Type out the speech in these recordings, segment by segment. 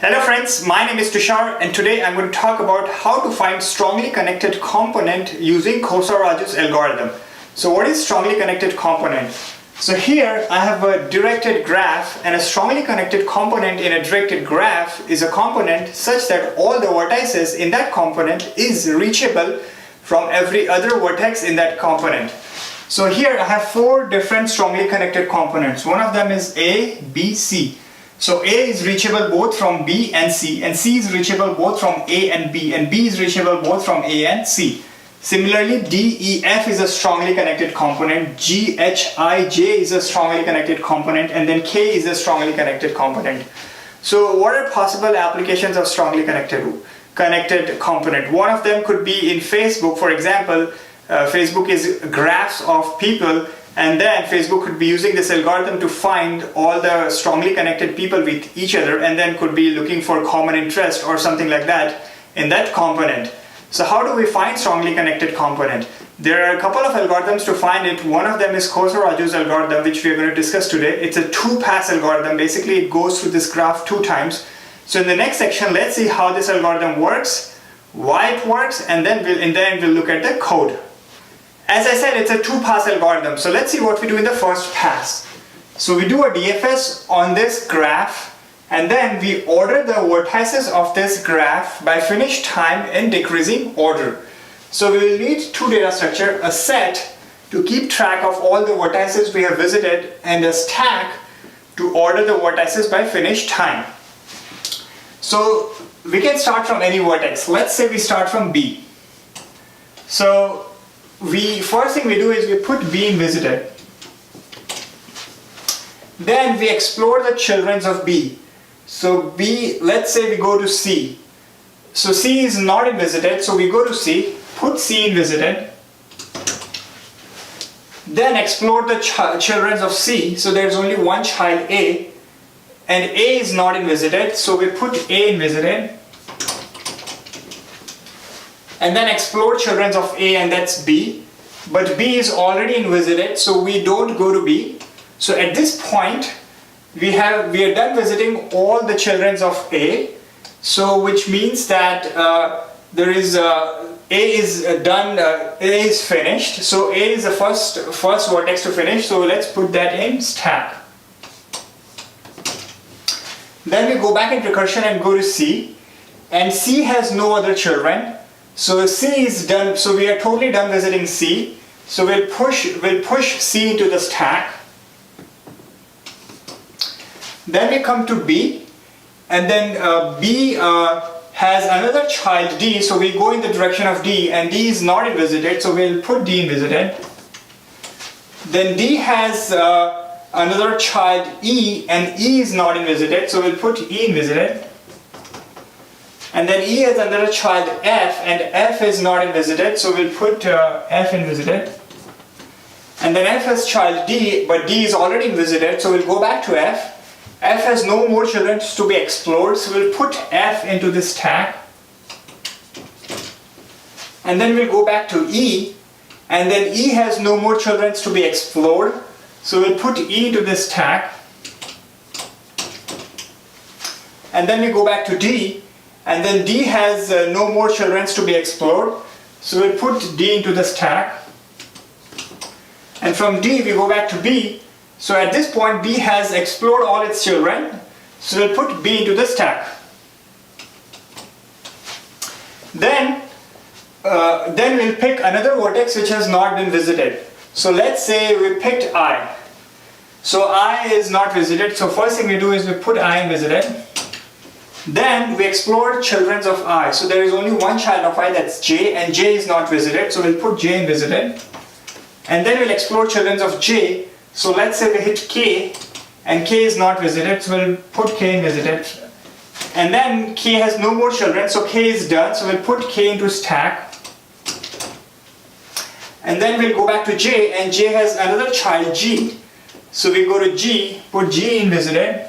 Hello friends, my name is Tushar and today I'm going to talk about how to find strongly connected component using Kosaraju's algorithm. So what is strongly connected component? So here I have a directed graph, and a strongly connected component in a directed graph is a component such that all the vertices in that component is reachable from every other vertex in that component. So here I have four different strongly connected components. One of them is A, B, C. So A is reachable both from B and C is reachable both from A and B is reachable both from A and C. Similarly, D, E, F is a strongly connected component, G, H, I, J is a strongly connected component, and then K is a strongly connected component. So what are possible applications of strongly connected component? One of them could be in Facebook. For example, Facebook is graphs of people, and then Facebook could be using this algorithm to find all the strongly connected people with each other, and then could be looking for common interest or something like that in that component. So how do we find strongly connected component? There are a couple of algorithms to find it. One of them is Kosaraju's algorithm, which we are going to discuss today. It's a two-pass algorithm. Basically, it goes through this graph two times. So in the next section, let's see how this algorithm works, why it works, and then we'll look at the code. As I said, it's a two-pass algorithm. So let's see what we do in the first pass. So we do a DFS on this graph, and then we order the vertices of this graph by finish time in decreasing order. So we will need two data structure, a set to keep track of all the vertices we have visited, and a stack to order the vertices by finish time. So we can start from any vertex. Let's say we start from B. So first thing we do is we put B in visited. Then we explore the children of B. So B, let's say we go to C. So C is not in visited, so we go to C, put C in visited. Then explore the children of C. So there's only one child A, and A is not in visited, so we put A in visited. And then explore children of A, and that's B, but B is already in visited, so we don't go to B. So at this point we are done visiting all the children of A, so which means that A is finished. So A is the first vertex to finish, so let's put that in stack. Then we go back in recursion and go to C, and C has no other children. So C is done, so we are totally done visiting C. So we'll push C into the stack. Then we come to B, and then B has another child D, so we go in the direction of D, and D is not in visited, so we'll put D in visited. Then D has another child E, and E is not in visited, so we'll put E in visited. And then E has another child F, and F is not in visited, so we'll put F in visited. And then F has child D, but D is already in visited, so we'll go back to F. F has no more children to be explored, so we'll put F into this stack. And then we'll go back to E, and then E has no more children to be explored, so we'll put E into this stack. And then we go back to D, and then D has no more children to be explored, so we'll put D into the stack. And from D we go back to B, so at this point B has explored all its children, so we'll put B into the stack. Then we'll pick another vertex which has not been visited. So let's say we picked I. So I is not visited, so first thing we do is we put I in visited. Then we explore children of I. So there is only one child of I, that's J, and J is not visited, so we'll put J in visited. And then we'll explore children of J. So let's say we hit K, and K is not visited, so we'll put K in visited. And then K has no more children, so K is done, so we'll put K into stack. And then we'll go back to J, and J has another child G. So we go to G, put G in visited.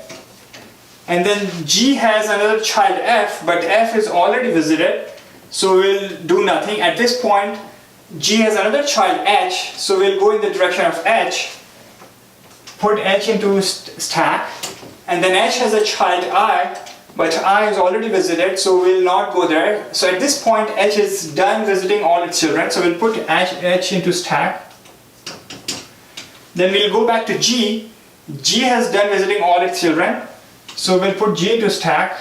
And then G has another child F, but F is already visited, so we'll do nothing. At this point, G has another child H, so we'll go in the direction of H, put H into stack, and then H has a child I, but I is already visited, so we'll not go there. So at this point, H is done visiting all its children, so we'll put H into stack. Then we'll go back to G. G has done visiting all its children, so we'll put G into stack.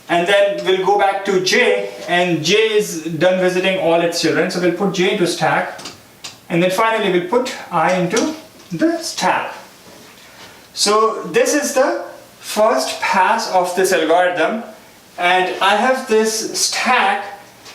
And then we'll go back to J, and J is done visiting all its children, so we'll put J into stack. And then finally we'll put I into the stack. So this is the first pass of this algorithm, and I have this stack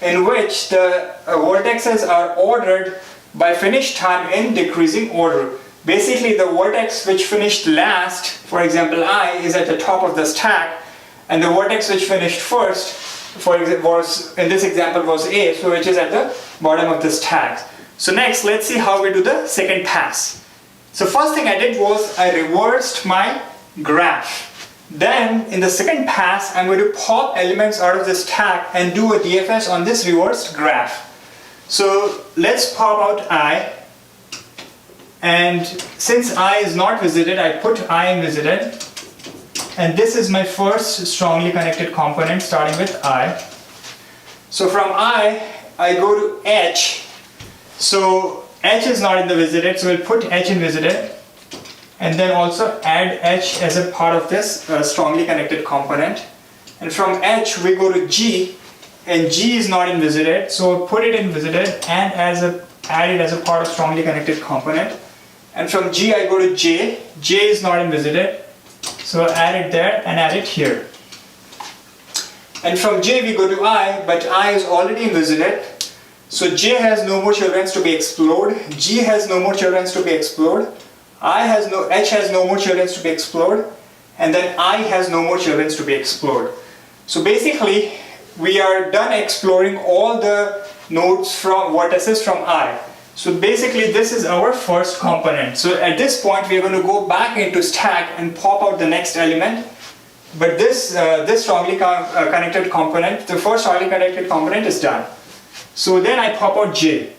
in which the vertices are ordered by finish time in decreasing order. Basically, the vertex which finished last, for example I, is at the top of the stack, and the vertex which finished first, for example, was in this example was A, so which is at the bottom of the stack. So next, let's see how we do the second pass. So first thing I did was I reversed my graph. Then in the second pass, I'm going to pop elements out of this stack and do a DFS on this reversed graph. So let's pop out I, and since I is not visited, I put I in visited, and this is my first strongly connected component starting with I. So from I go to H. So H is not in the visited, so we'll put H in visited, and then also add H as a part of this strongly connected component. And from H we go to G, and G is not in visited, so we'll put it in visited and add it as a part of strongly connected component. And from G I go to J. J is not in visited, so I'll add it there and add it here. And from J we go to I, but I is already in visited. So J has no more children to be explored, G has no more children to be explored, H has no more children to be explored, and then I has no more children to be explored. So basically, we are done exploring all the nodes from vertices from I. So basically, this is our first component. So at this point, we are going to go back into stack and pop out the next element. But this strongly connected component, the first strongly connected component is done. So then I pop out J,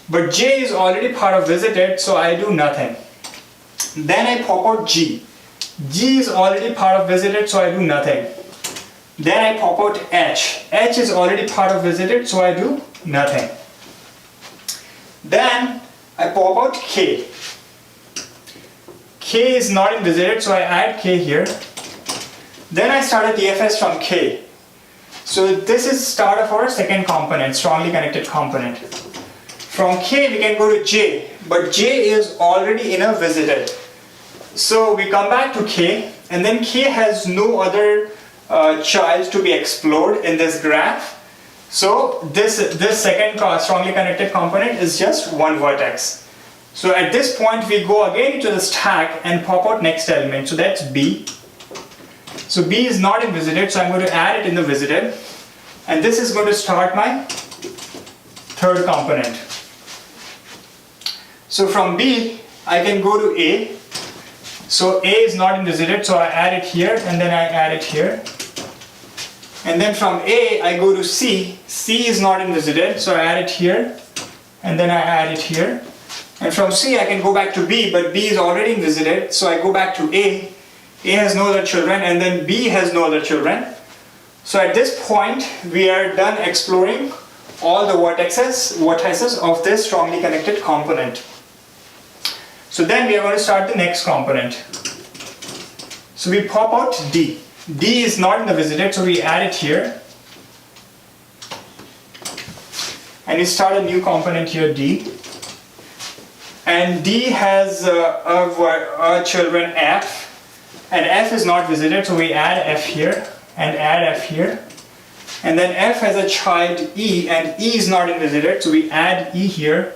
but J is already part of visited, so I do nothing. Then I pop out G. G is already part of visited, so I do nothing. Then I pop out H. H is already part of visited, so I do nothing. Then I pop out K. K is not in visited, so I add K here. Then I start a DFS from K. So this is start of our second component, strongly connected component. From K we can go to J, but J is already in a visited. So we come back to K, and then K has no other child to be explored in this graph. So this second strongly connected component is just one vertex. So at this point we go again into the stack and pop out next element. So that's B. So B is not in visited, so I'm going to add it in the visited, and this is going to start my third component. So from B I can go to A. So A is not in visited, so I add it here and then I add it here. And then from A I go to C. C is not in visited, so I add it here and then I add it here. And from C I can go back to B, but B is already in visited, so I go back to A. A has no other children, and then B has no other children. So at this point we are done exploring all the vertices of this strongly connected component. So then we are going to start the next component. So we pop out D. D is not in the visited, so we add it here. And we start a new component here, D. And D has a children F. And F is not visited, so we add F here and add F here. And then F has a child E, and E is not in visited, so we add E here.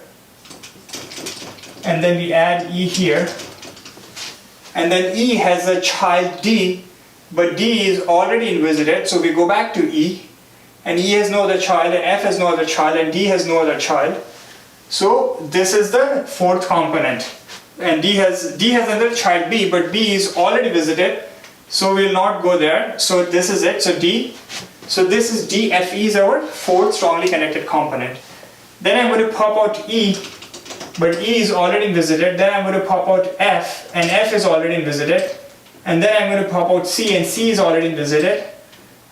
And then we add E here. And then E has a child D, but D is already in visited, so we go back to E. And E has no other child, and F has no other child, and D has no other child. So this is the fourth component. And D has another child B, but B is already visited, so we'll not go there. So this is it. So D. So this is D. F E is our fourth strongly connected component. Then I'm going to pop out E, but E is already visited. Then I'm going to pop out F, and F is already visited. and then I'm going to pop out C, and C is already visited,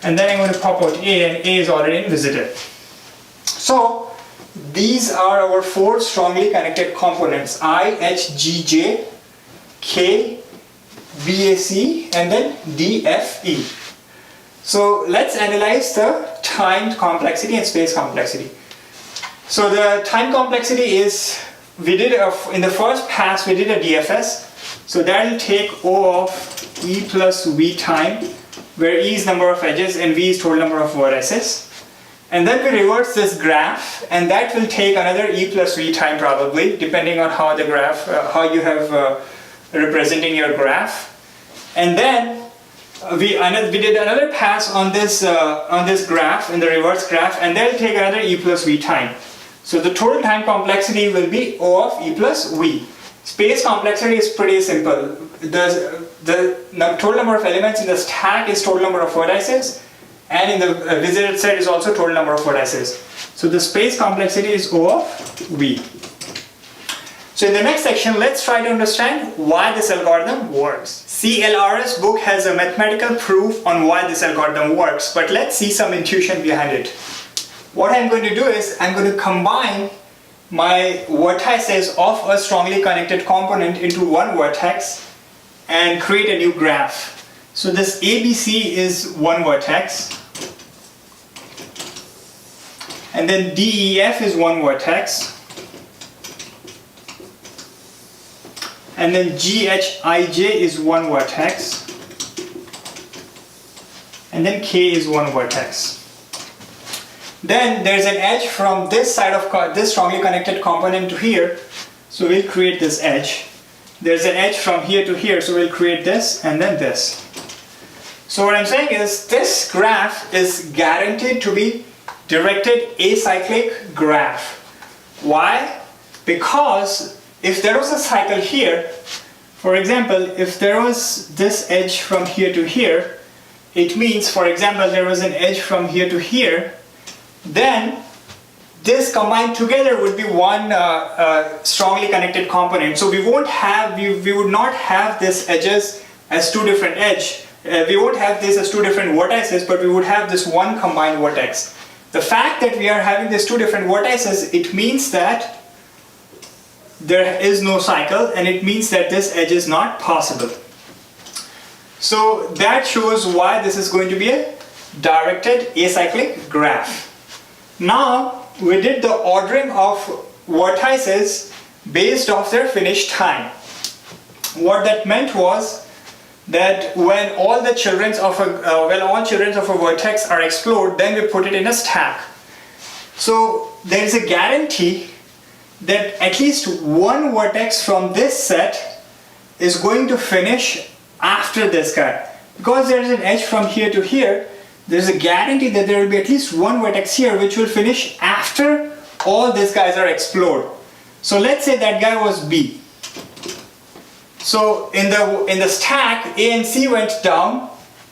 and then I'm going to pop out A, and A is already visited. So these are our 4 strongly connected components: I, H, G, J, K, B, A, C, and then D, F, E. So let's analyze the time complexity and space complexity. So the time complexity is, in the first pass we did a DFS. So that will take O of E plus V time, where E is number of edges and V is total number of vertices. And then we reverse this graph, and that will take another E plus V time probably, depending on how the graph, how you have representing your graph. And then we did another pass on this graph, in the reverse graph, and that will take another E plus V time. So the total time complexity will be O of E plus V. Space complexity is pretty simple. The total number of elements in the stack is total number of vertices, and in the visited set is also total number of vertices. So the space complexity is O of V. So in the next section, let's try to understand why this algorithm works. CLRS book has a mathematical proof on why this algorithm works, but let's see some intuition behind it. What I'm going to do is, I'm going to combine my vertices of a strongly connected component into one vertex and create a new graph. So this ABC is one vertex, and then DEF is one vertex, and then GHIJ is one vertex, and then K is one vertex. Then there's an edge from this side of this strongly connected component to here, so we'll create this edge. There's an edge from here to here, so we'll create this and then this. So what I'm saying is, this graph is guaranteed to be directed acyclic graph. Why? Because if there was a cycle here, for example, if there was this edge from here to here, it means, for example, there was an edge from here to here, then this combined together would be one strongly connected component. So we would not have these edges as two different edges. We won't have this as two different vertices, but we would have this one combined vertex. The fact that we are having these two different vertices, it means that there is no cycle, and it means that this edge is not possible. So that shows why this is going to be a directed acyclic graph. Now we did the ordering of vertices based off their finish time. What that meant was that when all children of a vertex are explored, then we put it in a stack. So there is a guarantee that at least one vertex from this set is going to finish after this guy. Because there is an edge from here to here, there is a guarantee that there will be at least one vertex here which will finish after all these guys are explored. So let's say that guy was B. So in the stack, A and C went down,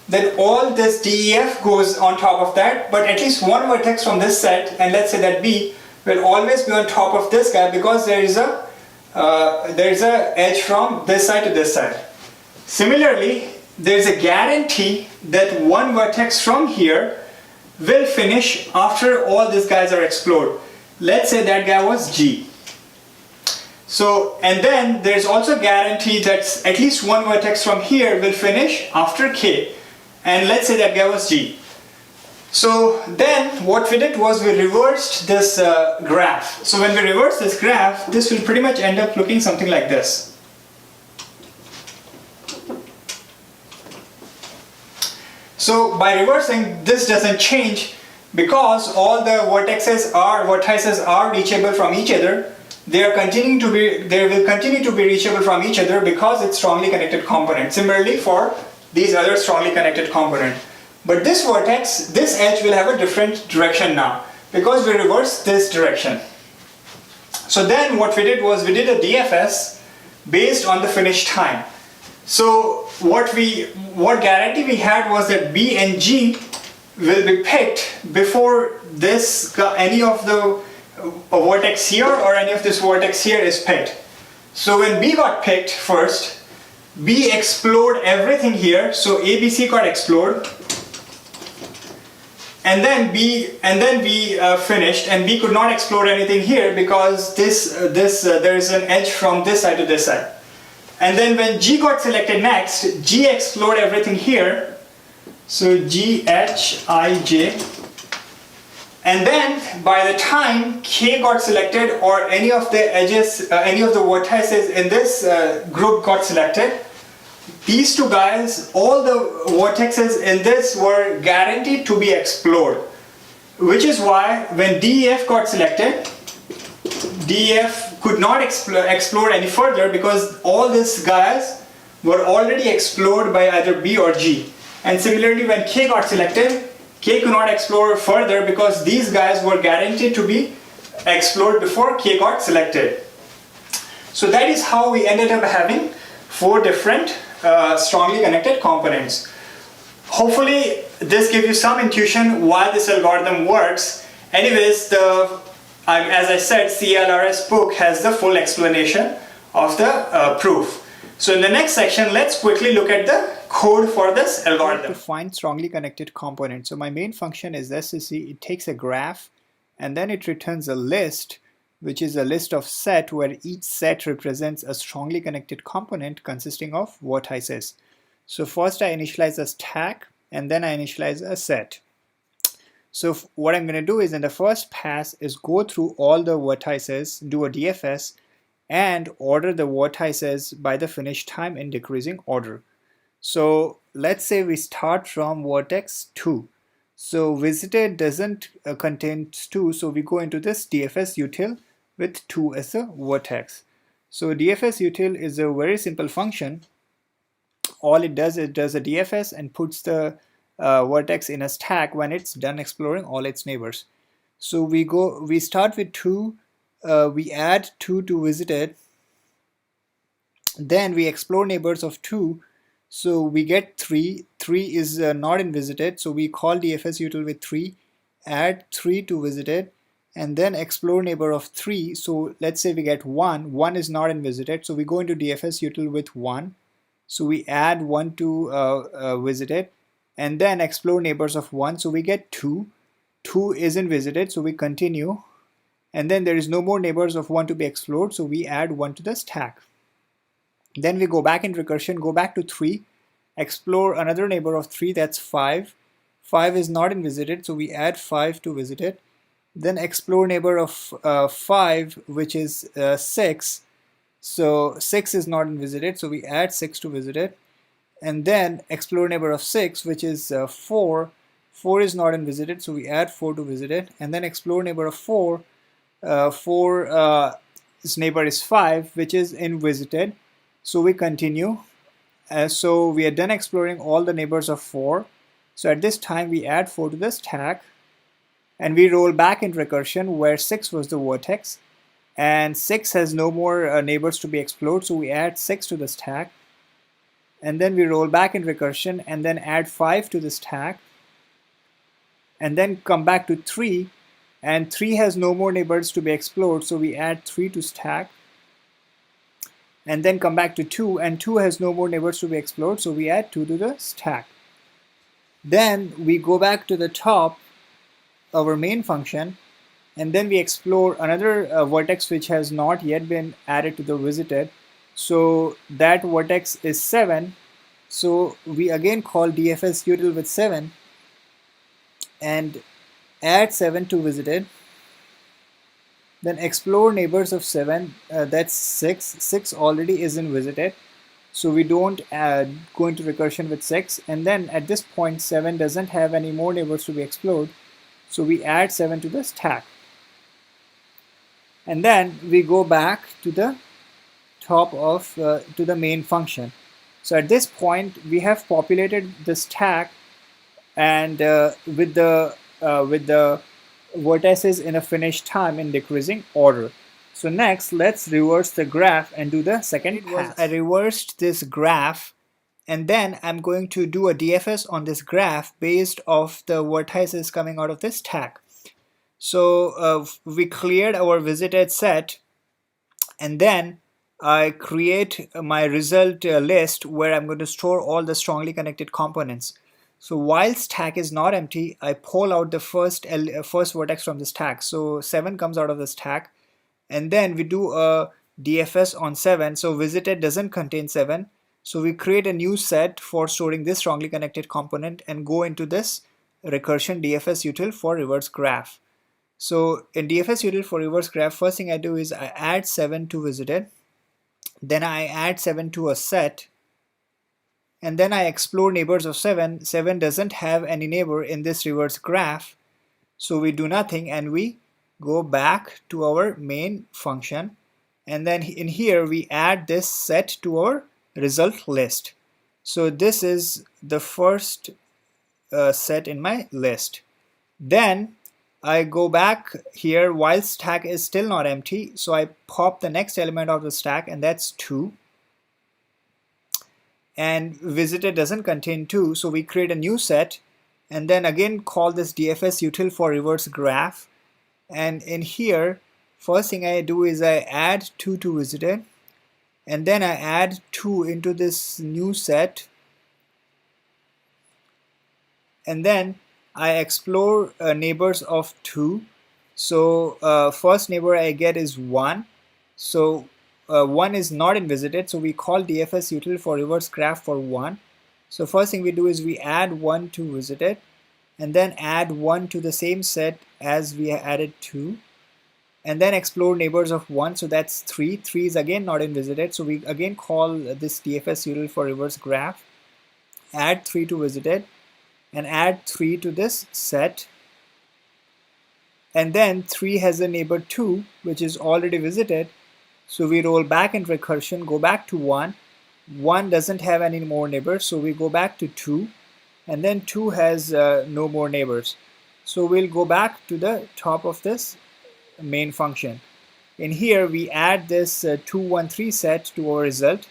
then all this DEF goes on top of that, but at least one vertex from this set, and let's say that B, will always be on top of this guy because there is a edge from this side to this side. Similarly, there is a guarantee that one vertex from here will finish after all these guys are explored. Let's say that guy was G. So, and then there's also a guarantee that at least one vertex from here will finish after K, and let's say that guy was G. So then what we did was we reversed this graph. So when we reverse this graph, this will pretty much end up looking something like this. So by reversing, this doesn't change because all the vertices are reachable from each other. They will continue to be reachable from each other because it's strongly connected component. Similarly for these other strongly connected component. But this vertex, this edge will have a different direction now because we reversed this direction. So then what we did was we did a DFS based on the finish time. So what guarantee we had was that B and G will be picked before any of the vertex here or any of this vertex here is picked. So when B got picked first, B explored everything here, so ABC got explored, and then B finished, and B could not explore anything here because there is an edge from this side to this side. And then when G got selected next, G explored everything here, so G, H, I, J. And then by the time K got selected, or any of the edges, any of the vertices in this group got selected, these two guys, all the vertexes in this were guaranteed to be explored. Which is why when DEF got selected, DEF could not explore any further because all these guys were already explored by either B or G. And similarly, when K got selected, K could not explore further because these guys were guaranteed to be explored before K got selected. So that is how we ended up having 4 different strongly connected components. Hopefully this gives you some intuition why this algorithm works. Anyways, as I said, CLRS book has the full explanation of the proof. So in the next section, let's quickly look at the code for this algorithm. To find strongly connected components. So my main function is this. You see, it takes a graph and then it returns a list, which is a list of set where each set represents a strongly connected component consisting of vertices. So first I initialize a stack and then I initialize a set. So what I'm going to do is in the first pass is go through all the vertices, do a DFS, and order the vertices by the finish time in decreasing order. So let's say we start from vertex 2. So visited doesn't contain 2, so we go into this DFS util with 2 as a vertex. So DFS util is a very simple function. All it does a DFS and puts the vertex in a stack when it's done exploring all its neighbors. So we start with 2, we add 2 to visited, then we explore neighbors of 2, so we get 3. 3 is not in visited, so we call DFS util with 3, add 3 to visited, and then explore neighbor of 3. So let's say we get 1. 1 is not in visited, so we go into DFS util with 1. So we add 1 to visited, and then explore neighbors of 1. So we get 2. 2 isn't visited, so we continue. And then there is no more neighbors of 1 to be explored, so we add 1 to the stack. Then we go back in recursion, go back to 3, explore another neighbor of 3, that's 5. 5 is not in visited, so we add 5 to visited. Then explore neighbor of 5, which is 6. So 6 is not in visited, so we add 6 to visited. And then explore neighbor of 6, which is 4. 4 is not in visited, so we add 4 to visited. And then explore neighbor of 4. 4's neighbor is 5, which is in visited. So we continue. So we are done exploring all the neighbors of 4. So at this time we add 4 to the stack. And we roll back in recursion where 6 was the vertex. And 6 has no more neighbors to be explored, so we add 6 to the stack. And then we roll back in recursion and then add 5 to the stack. And then come back to 3. And 3 has no more neighbors to be explored, so we add 3 to stack. And then come back to 2, and 2 has no more neighbors to be explored, so we add 2 to the stack. Then we go back to the top, our main function, and then we explore another vertex which has not yet been added to the visited. So that vertex is 7. So we again call DFS util with 7 and add 7 to visited. Then explore neighbors of 7, that's 6. 6 already is in visited, so we don't go into recursion with 6. And then at this point 7 doesn't have any more neighbors to be explored, so we add 7 to the stack. And then we go back to the top of to the main function. So at this point we have populated the stack and with the vertices in a finish time in decreasing order. So next let's reverse the graph and do the second pass. I reversed this graph and then I'm going to do a DFS on this graph based off the vertices coming out of this stack. So we cleared our visited set and then I create my result list where I'm going to store all the strongly connected components. So while stack is not empty, I pull out the first vertex from the stack. So 7 comes out of the stack, and then we do a DFS on 7. So visited doesn't contain 7. So we create a new set for storing this strongly connected component and go into this recursion DFS util for reverse graph. So in DFS util for reverse graph, first thing I do is I add 7 to visited. Then I add 7 to a set, and then I explore neighbors of 7. 7 doesn't have any neighbor in this reverse graph, so we do nothing and we go back to our main function, and then in here we add this set to our result list. So this is the first set in my list. Then I go back here while stack is still not empty, so I pop the next element of the stack, and that's 2. And visited doesn't contain 2, so we create a new set and then again call this DFS util for reverse graph. And in here, first thing I do is I add 2 to visited, and then I add 2 into this new set, and then I explore neighbors of 2. So first neighbor I get is 1. So 1 is not in visited, so we call DFS util for reverse graph for 1. So first thing we do is we add 1 to visited, and then add 1 to the same set as we added 2, and then explore neighbors of 1. So that's 3. 3 is again not in visited, so we again call this DFS util for reverse graph, add 3 to visited, and add 3 to this set, and then 3 has a neighbor 2 which is already visited, so we roll back in recursion, go back to 1. 1 doesn't have any more neighbors, so we go back to 2, and then 2 has no more neighbors, so we'll go back to the top of this main function. In here we add this 2 1 3 set to our result,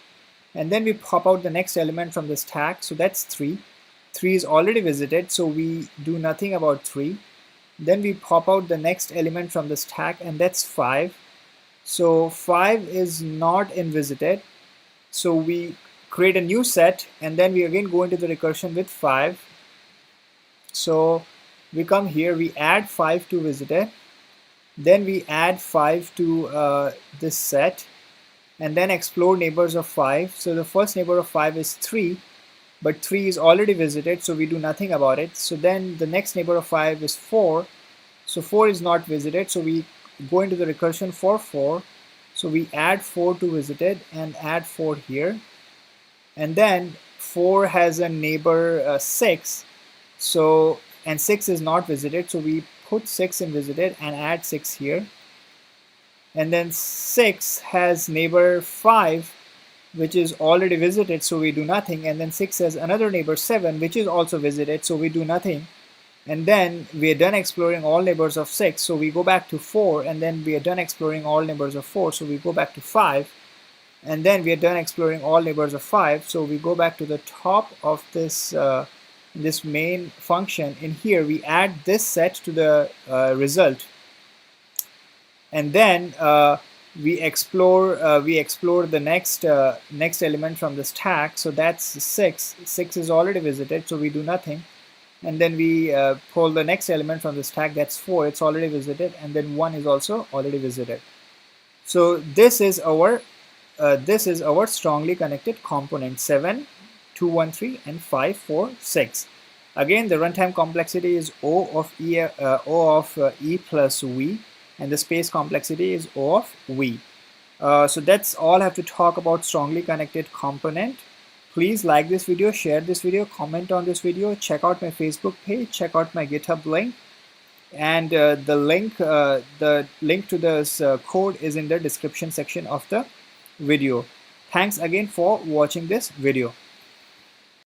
and then we pop out the next element from the stack, so that's 3. 3 is already visited, so we do nothing about 3. Then we pop out the next element from the stack, and that's 5. So 5 is not in visited, so we create a new set, and then we again go into the recursion with 5. So we come here, we add 5 to visited, then we add 5 to this set, and then explore neighbors of 5. So the first neighbor of 5 is 3, but 3 is already visited, so we do nothing about it. So then the next neighbor of 5 is 4, so 4 is not visited, so we go into the recursion for 4. So we add 4 to visited and add 4 here, and then 4 has a neighbor 6, so and 6 is not visited, so we put 6 in visited and add 6 here, and then 6 has neighbor 5 which is already visited, so we do nothing, and then 6 has another neighbor 7 which is also visited, so we do nothing, and then we are done exploring all neighbors of 6, so we go back to 4, and then we are done exploring all neighbors of 4, so we go back to 5, and then we are done exploring all neighbors of 5, so we go back to the top of this this main function. In here we add this set to the result, and then we explore the next element from the stack, so that's 6. 6 is already visited, so we do nothing, and then we pull the next element from the stack, that's 4. It's already visited, and then 1 is also already visited. So this is our strongly connected component 7, 2 1 3, and 5 4 6. Again, the runtime complexity is O of E plus V, and the space complexity is O of V. So that's all I have to talk about strongly connected component. Please like this video, share this video, comment on this video, check out my Facebook page, check out my GitHub link, and the link to this code is in the description section of the video. Thanks again for watching this video.